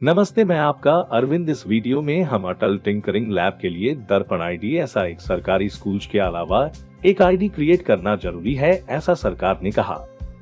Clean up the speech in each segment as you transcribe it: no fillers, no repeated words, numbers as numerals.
नमस्ते, मैं आपका अरविंद। इस वीडियो में हम अटल टिंकरिंग लैब के लिए दर्पण आईडी ऐसा एक सरकारी स्कूल के अलावा एक आईडी क्रिएट करना जरूरी है, ऐसा सरकार ने कहा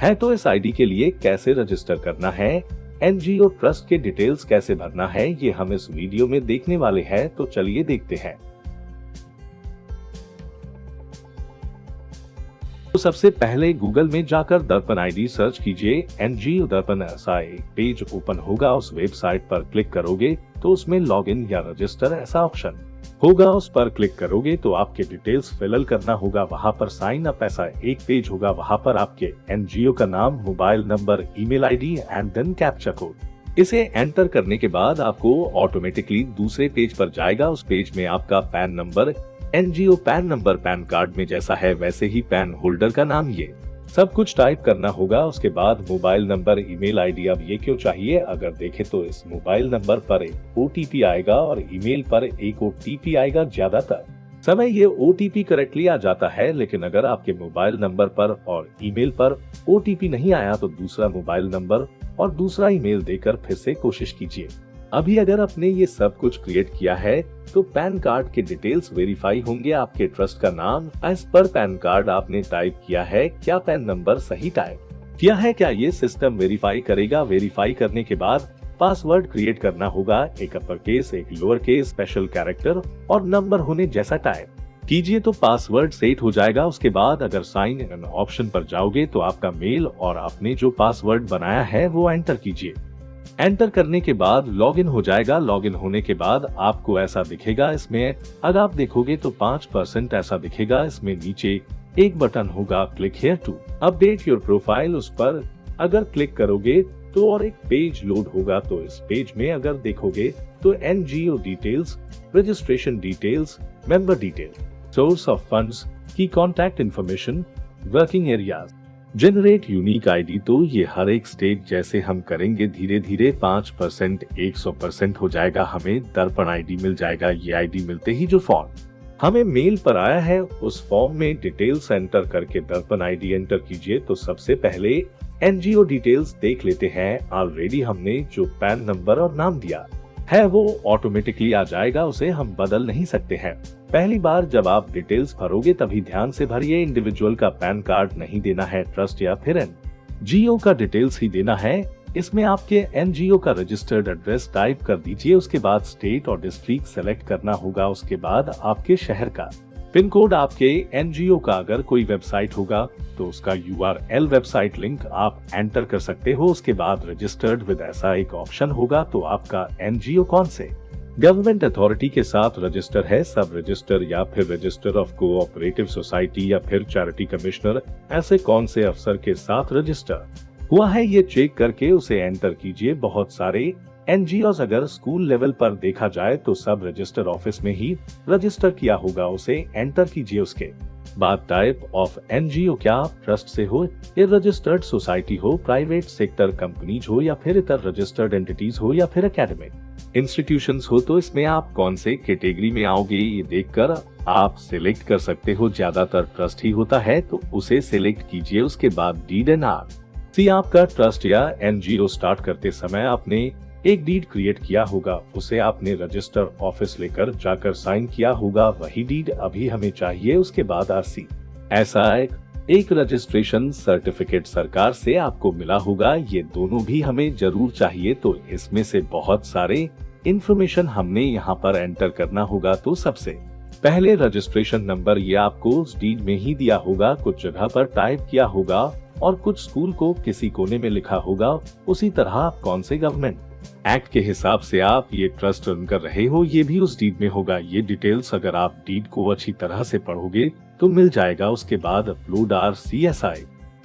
है। तो इस आईडी के लिए कैसे रजिस्टर करना है, एनजीओ ट्रस्ट के डिटेल्स कैसे भरना है, ये हम इस वीडियो में देखने वाले हैं। तो चलिए देखते हैं। तो सबसे पहले गूगल में जाकर दर्पण आईडी सर्च कीजिए। एनजीओ दर्पण ऐसा एक पेज ओपन होगा। उस वेबसाइट पर क्लिक करोगे तो उसमें लॉगिन या रजिस्टर ऐसा ऑप्शन होगा। उस पर क्लिक करोगे तो आपके डिटेल्स फिल करना होगा। वहां पर साइन अप ऐसा एक पेज होगा। वहां पर आपके एनजीओ का नाम, mobile number, email ID and then captcha code. इसे एंटर करने के बाद आपको ऑटोमेटिकली दूसरे पेज पर जाएगा। उस पेज में आपका pan number, NGO pan number pan card में जैसा है वैसे ही पैन होल्डर का नाम, ये सब कुछ टाइप करना होगा। उसके बाद मोबाइल नंबर, ईमेल आईडी। अब ये क्यों चाहिए? अगर देखें तो इस मोबाइल नंबर पर एक ओटीपी आएगा और ईमेल पर एक ओटीपी आएगा। ज्यादातर समय ये ओटीपी करेक्टली आ जाता है, लेकिन अगर आपके मोबाइल नंबर पर और ईमेल पर ओटीपी नहीं आया तो दूसरा मोबाइल नंबर और दूसरा ईमेल देकर फिर से कोशिश कीजिए। अभी अगर आपने ये सब कुछ क्रिएट किया है तो पैन कार्ड के डिटेल्स वेरीफाई होंगे। आपके ट्रस्ट का नाम एज पर पैन कार्ड आपने टाइप किया है, क्या पैन नंबर सही टाइप किया है, क्या ये सिस्टम वेरीफाई करेगा। वेरीफाई करने के बाद पासवर्ड क्रिएट करना होगा। एक अपर केस, एक लोअर केस, स्पेशल कैरेक्टर और नंबर होने जैसा टाइप कीजिए तो पासवर्ड सेट हो जाएगा। उसके बाद अगर साइन इन ऑप्शन पर जाओगे तो आपका मेल और आपने जो पासवर्ड बनाया है वो एंटर कीजिए। एंटर करने के बाद लॉगिन हो जाएगा। लॉगिन होने के बाद आपको ऐसा दिखेगा। इसमें अगर आप देखोगे तो 5% ऐसा दिखेगा। इसमें नीचे एक बटन होगा, click here to update your profile. उस पर अगर क्लिक करोगे तो और एक पेज लोड होगा। तो इस पेज में अगर देखोगे तो NGO details, registration details, member detail, source of funds, key contact information, working areas, generate unique ID. तो ये हर एक स्टेप जैसे हम करेंगे धीरे धीरे 5%, 100% हो जाएगा। हमें दर्पण आईडी मिल जाएगा। ये आईडी मिलते ही जो फॉर्म हमें मेल पर आया है उस फॉर्म में डिटेल्स एंटर करके दर्पण आईडी एंटर कीजिए। तो सबसे पहले एनजीओ डिटेल्स देख लेते हैं। ऑलरेडी हमने जो पैन नंबर और नाम दिया है वो ऑटोमेटिकली आ जाएगा, उसे हम बदल नहीं सकते हैं। पहली बार जब आप डिटेल्स भरोगे तभी ध्यान से भरिए। इंडिविजुअल का पैन कार्ड नहीं देना है, ट्रस्ट या फिर एनजीओ का डिटेल्स ही देना है। इसमें आपके एनजीओ का रजिस्टर्ड एड्रेस टाइप कर दीजिए। उसके बाद स्टेट और डिस्ट्रिक्ट सेलेक्ट करना होगा। उसके बाद आपके शहर का पिन कोड, आपके एनजीओ का अगर कोई वेबसाइट होगा तो उसका URL वेबसाइट लिंक आप एंटर कर सकते हो। उसके बाद रजिस्टर्ड विद ऐसा एक ऑप्शन होगा। तो आपका एनजीओ कौन से गवर्नमेंट अथॉरिटी के साथ रजिस्टर है, सब रजिस्टर या फिर रजिस्टर ऑफ कोऑपरेटिव सोसाइटी या फिर चैरिटी कमिश्नर, ऐसे कौन से अफसर के साथ रजिस्टर हुआ है ये चेक करके उसे एंटर कीजिए। बहुत सारे एनजीओस अगर स्कूल लेवल पर देखा जाए तो सब रजिस्टर ऑफिस में ही रजिस्टर किया होगा, उसे एंटर कीजिए। उसके बाद टाइप ऑफ एनजीओ, क्या आप ट्रस्ट से हो या रजिस्टर्ड सोसाइटी हो, प्राइवेट सेक्टर कंपनीज हो या फिर इतर रजिस्टर्ड एंटिटीज हो या फिर एकेडमिक इंस्टीट्यूशंस हो, तो इसमें आप कौन से कैटेगरी में आओगे ये देखकर आप सिलेक्ट कर सकते हो। ज्यादातर ट्रस्ट ही होता है तो उसे सिलेक्ट कीजिए। उसके बाद डीड एंड सी, आपका ट्रस्ट या एनजीओ स्टार्ट करते समय आपने एक डीड क्रिएट किया होगा, उसे आपने रजिस्टर ऑफिस लेकर जाकर साइन किया होगा, वही डीड अभी हमें चाहिए। उसके बाद आरसी, ऐसा एक रजिस्ट्रेशन सर्टिफिकेट सरकार से आपको मिला होगा, ये दोनों भी हमें जरूर चाहिए। तो इसमें से बहुत सारे इंफॉर्मेशन हमने यहाँ पर एंटर करना होगा। तो सबसे पहले रजिस्ट्रेशन नंबर, ये आपको उस डीड में ही दिया होगा, कुछ जगह पर टाइप किया होगा और कुछ स्कूल को किसी कोने में लिखा होगा। उसी तरह आप कौन से गवर्नमेंट एक्ट के हिसाब से आप ये ट्रस्ट रन कर रहे हो ये भी उस डीड में होगा। ये डिटेल्स अगर आप डीड को अच्छी तरह से पढ़ोगे तो मिल जाएगा। उसके बाद अपलोड RCSI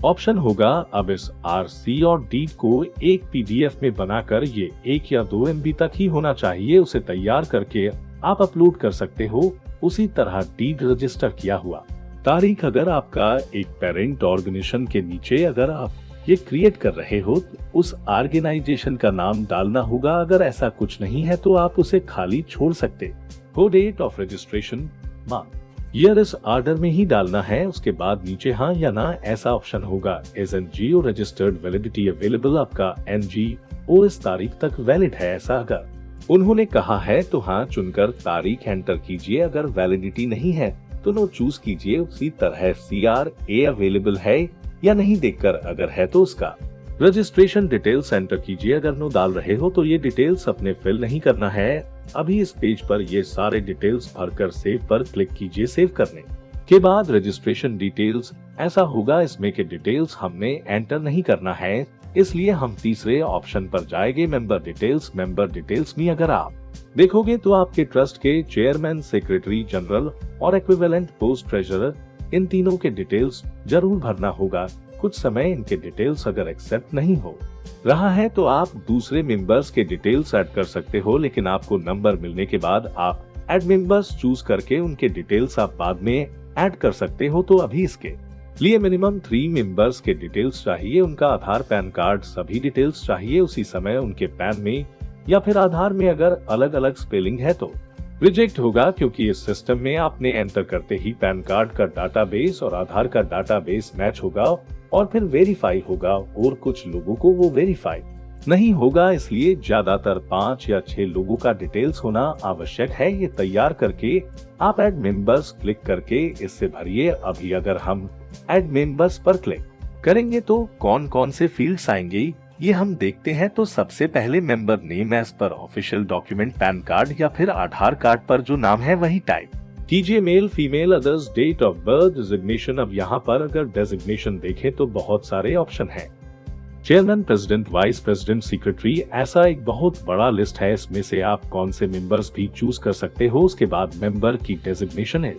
ऑप्शन होगा। अब इस RC और डीड को एक PDF में बनाकर, ये 1 या 2 MB तक ही होना चाहिए, उसे तैयार करके आप अपलोड कर सकते हो। उसी तरह डीड रजिस्टर किया हुआ तारीख, अगर आपका एक पेरेंट ऑर्गेनाइजेशन के नीचे अगर आप ये क्रिएट कर रहे हो तो उस ऑर्गेनाइजेशन का नाम डालना होगा। अगर ऐसा कुछ नहीं है तो आप उसे खाली छोड़ सकते हो। Date of registration, month, year इस ऑर्डर में ही डालना है। उसके बाद नीचे हाँ या ना ऐसा ऑप्शन होगा। As NGO registered, validity available, आपका एनजीओ और इस तारीख तक वैलिड है। ऐसा अगर उन्होंने कहा है तो हाँ चुनकर तारीख एंटर कीजिए, अगर वैलिडिटी नहीं है तो नो चूज कीजिए। उसी तरह CRA अवेलेबल है या नहीं देखकर, अगर है तो उसका रजिस्ट्रेशन डिटेल्स एंटर कीजिए। अगर नो डाल रहे हो तो ये डिटेल्स अपने फिल नहीं करना है। अभी इस पेज पर ये सारे डिटेल्स भरकर सेव पर क्लिक कीजिए। सेव करने के बाद रजिस्ट्रेशन डिटेल्स ऐसा होगा, इसमें के डिटेल्स हमने एंटर नहीं करना है, इसलिए हम तीसरे ऑप्शन पर जाएंगे, मेंबर डिटेल्स। मेंबर डिटेल्स में अगर आप देखोगे तो आपके ट्रस्ट के चेयरमैन, सेक्रेटरी जनरल और इक्विवेलेंट पोस्ट ट्रेजरर, इन तीनों के डिटेल्स जरूर भरना होगा। कुछ समय इनके डिटेल्स अगर एक्सेप्ट नहीं हो रहा है तो आप दूसरे मेंबर्स के डिटेल्स ऐड कर सकते हो, लेकिन आपको नंबर मिलने के बाद आप ऐड मेंबर्स चूज करके उनके डिटेल्स आप बाद में ऐड कर सकते हो। तो अभी इसके लिए मिनिमम 3 मेंबर्स के डिटेल्स चाहिए, उनका आधार, पैन कार्ड, सभी डिटेल्स चाहिए। उसी समय उनके पैन में या फिर आधार में अगर अलग अलग स्पेलिंग है तो रिजेक्ट होगा, क्योंकि इस सिस्टम में आपने एंटर करते ही पैन कार्ड का डाटाबेस और आधार का डाटाबेस मैच होगा और फिर वेरीफाई होगा, और कुछ लोगों को वो वेरीफाई नहीं होगा। इसलिए ज्यादातर 5 या 6 लोगों का डिटेल्स होना आवश्यक है। ये तैयार करके आप ऐड मेंबर्स क्लिक करके इससे भरिए। अभी अगर हम ऐड मेंबर्स पर क्लिक करेंगे तो कौन कौन से फील्ड्स आएंगे ये हम देखते हैं। तो सबसे पहले member name, as per official document PAN card या फिर आधार कार्ड पर जो नाम है वही टाइप कीजिए। Male, female, others, date of birth, designation. अब यहाँ पर अगर डेजिग्नेशन देखें तो बहुत सारे ऑप्शन हैं, chairman, president, vice president, secretary, ऐसा एक बहुत बड़ा लिस्ट है। इसमें से आप कौन से मेंबर्स भी चूज कर सकते हो। उसके बाद मेंबर की डेजिग्नेशन है,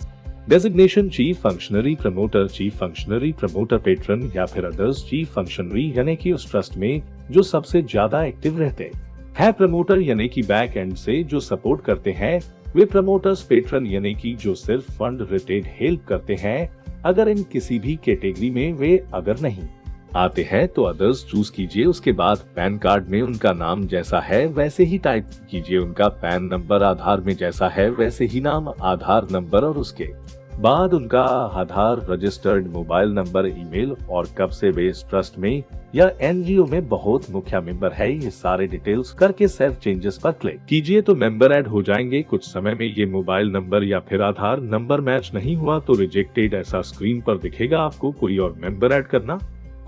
designation chief functionary, promoter, chief functionary, promoter, patron या फिर अदर्स चीफ फंक्शनरी, यानी कि उस ट्रस्ट में जो सबसे ज्यादा एक्टिव रहते हैं। प्रमोटर यानी कि बैक एंड से जो सपोर्ट करते हैं वे प्रमोटर्स। पेट्रन यानी कि जो सिर्फ फंड रिलेटेड हेल्प करते हैं। अगर इन किसी भी कैटेगरी में वे अगर नहीं आते हैं तो अदर्स चूज कीजिए। उसके बाद पैन कार्ड में उनका नाम जैसा है वैसे ही टाइप कीजिए, उनका पैन नंबर आधार में जैसा है वैसे ही नाम, आधार नंबर, और उसके बाद उनका आधार, रजिस्टर्ड मोबाइल नंबर, ईमेल और कब से वे इस ट्रस्ट में या NGO में बहुत मुख्य मेंबर है। ये सारे डिटेल्स करके सेव चेंजेस पर क्लिक कीजिए तो मेंबर ऐड हो जाएंगे। कुछ समय में ये मोबाइल नंबर या फिर आधार नंबर मैच नहीं हुआ तो रिजेक्टेड ऐसा स्क्रीन पर दिखेगा। आपको कोई और मेंबर ऐड करना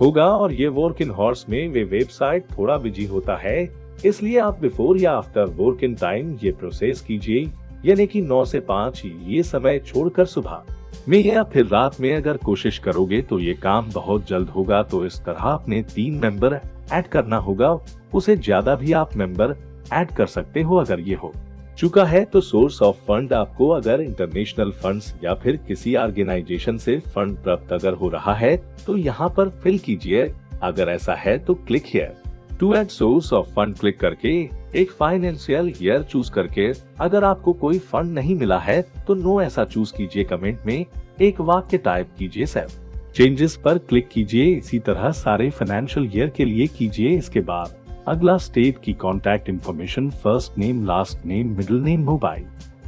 होगा। और ये वर्क इन हॉर्स में वे वेबसाइट थोड़ा बिजी होता है, इसलिए आप बिफोर या आफ्टर वर्क इन टाइम ये प्रोसेस कीजिए, यानी कि 9 से 5 ये समय छोड़कर सुबह में या फिर रात में अगर कोशिश करोगे तो ये काम बहुत जल्द होगा। तो इस तरह अपने 3 मेंबर ऐड करना होगा, उसे ज्यादा भी आप मेंबर ऐड कर सकते हो। अगर ये हो चुका है तो सोर्स ऑफ फंड, आपको अगर इंटरनेशनल फंड्स या फिर किसी ऑर्गेनाइजेशन से फंड प्राप्त अगर हो रहा है तो यहाँ पर फिल कीजिए। अगर ऐसा है तो click here to add source of fund click करके एक फाइनेंशियल ईयर चूज करके, अगर आपको कोई फंड नहीं मिला है तो नो ऐसा चूज कीजिए। कमेंट में एक वाक्य टाइप कीजिए, सेव चेंजेस पर क्लिक कीजिए। इसी तरह सारे फाइनेंशियल ईयर के लिए कीजिए। इसके बाद अगला स्टेप की contact information, first name, last name, middle name, mobile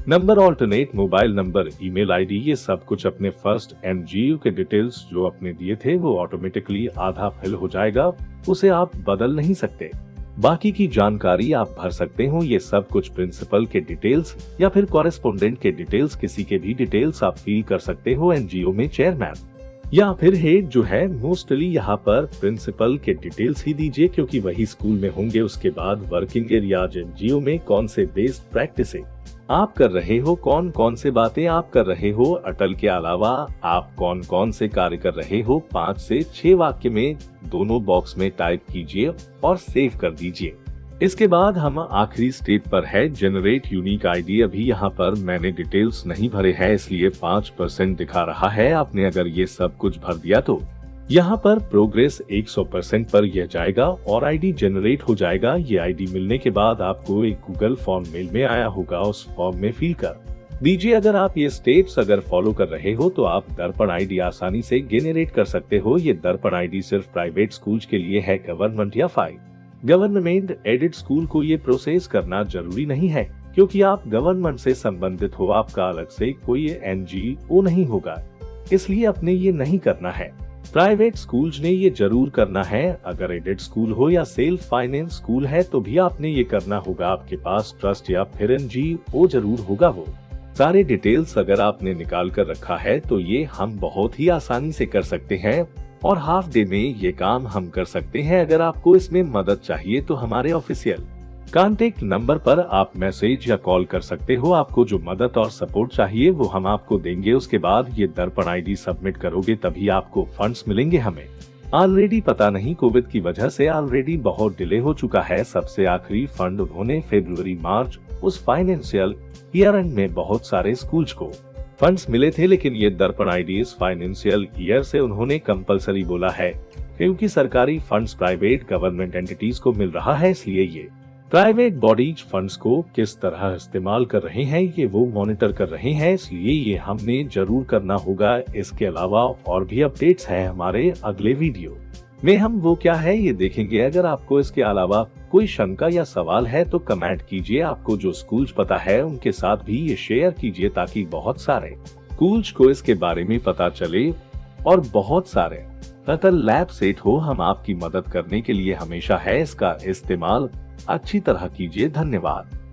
number, alternate mobile number, email ID, ये सब कुछ अपने फर्स्ट NGO के डिटेल्स जो अपने दिए थे वो ऑटोमेटिकली आधा फिल हो जाएगा, उसे आप बदल नहीं सकते। बाकी की जानकारी आप भर सकते हो। ये सब कुछ प्रिंसिपल के डिटेल्स या फिर कॉरेस्पोंडेंट के डिटेल्स, किसी के भी डिटेल्स आप फिल कर सकते हो। NGO में चेयरमैन या फिर हेड जो है, मोस्टली यहाँ पर प्रिंसिपल के डिटेल्स ही दीजिए क्योंकि वही स्कूल में होंगे। उसके बाद वर्किंग एरिया, NGO में कौन से बेस्ट प्रैक्टिस आप कर रहे हो, कौन कौन से बातें आप कर रहे हो, अटल के अलावा आप कौन कौन से कार्य कर रहे हो। 5 से 6 वाक्य में दोनों बॉक्स में टाइप कीजिए और सेव कर दीजिए। इसके बाद हम आखिरी स्टेप पर है, जनरेट यूनिक आईडी। अभी यहाँ पर मैंने डिटेल्स नहीं भरे हैं इसलिए 5% दिखा रहा है। आपने अगर ये सब कुछ भर दिया तो यहाँ पर प्रोग्रेस 100% पर यह जाएगा और आईडी जनरेट हो जाएगा। ये आईडी मिलने के बाद आपको एक गूगल फॉर्म मेल में आया होगा, उस फॉर्म में फिल कर दीजिए। अगर आप ये स्टेप्स अगर फॉलो कर रहे हो तो आप दर्पण आईडी आसानी से जनरेट कर सकते हो। ये दर्पण आईडी सिर्फ प्राइवेट स्कूल्स के लिए है, गवर्नमेंट या गवर्नमेंट एडेड स्कूल को ये प्रोसेस करना जरूरी नहीं है क्योंकि आप गवर्नमेंट से संबंधित हो, आपका अलग से कोई NGO नहीं होगा, इसलिए अपने ये नहीं करना है। प्राइवेट स्कूल्स ने ये जरूर करना है। अगर एडेड स्कूल हो या सेल्फ फाइनेंस स्कूल है तो भी आपने ये करना होगा। आपके पास ट्रस्ट या फिर NGO जरूर होगा। वो सारे डिटेल्स अगर आपने निकाल कर रखा है तो ये हम बहुत ही आसानी से कर सकते हैं और हाफ डे में ये काम हम कर सकते हैं। अगर आपको इसमें मदद चाहिए तो हमारे ऑफिशियल कॉन्टेक्ट नंबर पर आप मैसेज या कॉल कर सकते हो। आपको जो मदद और सपोर्ट चाहिए वो हम आपको देंगे। उसके बाद ये दर्पण ID सबमिट करोगे तभी आपको फंड्स मिलेंगे। हमें ऑलरेडी पता नहीं, कोविड की वजह से ऑलरेडी बहुत डिले हो चुका है। सबसे आखिरी फंड उन्होंने फरवरी मार्च उस फाइनेंशियल ईयर एंड में बहुत सारे स्कूल्स को फंड्स मिले थे, लेकिन ये दर्पण ID इस फाइनेंशियल ईयर से उन्होंने कंपलसरी बोला है क्योंकि सरकारी फंड्स प्राइवेट गवर्नमेंट एंटिटीज को मिल रहा है। इसलिए ये प्राइवेट बॉडीज फंड्स को किस तरह इस्तेमाल कर रहे हैं ये वो मॉनिटर कर रहे हैं, इसलिए ये हमने जरूर करना होगा। इसके अलावा और भी अपडेट्स हैं हमारे अगले वीडियो में, हम वो क्या है ये देखेंगे। अगर आपको इसके अलावा कोई शंका या सवाल है तो कमेंट कीजिए। आपको जो स्कूल्स पता है उनके साथ भी ये शेयर कीजिए ताकि बहुत सारे स्कूल्स को इसके बारे में पता चले और बहुत सारे लैब सेट हो। हम आपकी मदद करने के लिए हमेशा है। इसका इस्तेमाल अच्छी तरह कीजिए। धन्यवाद।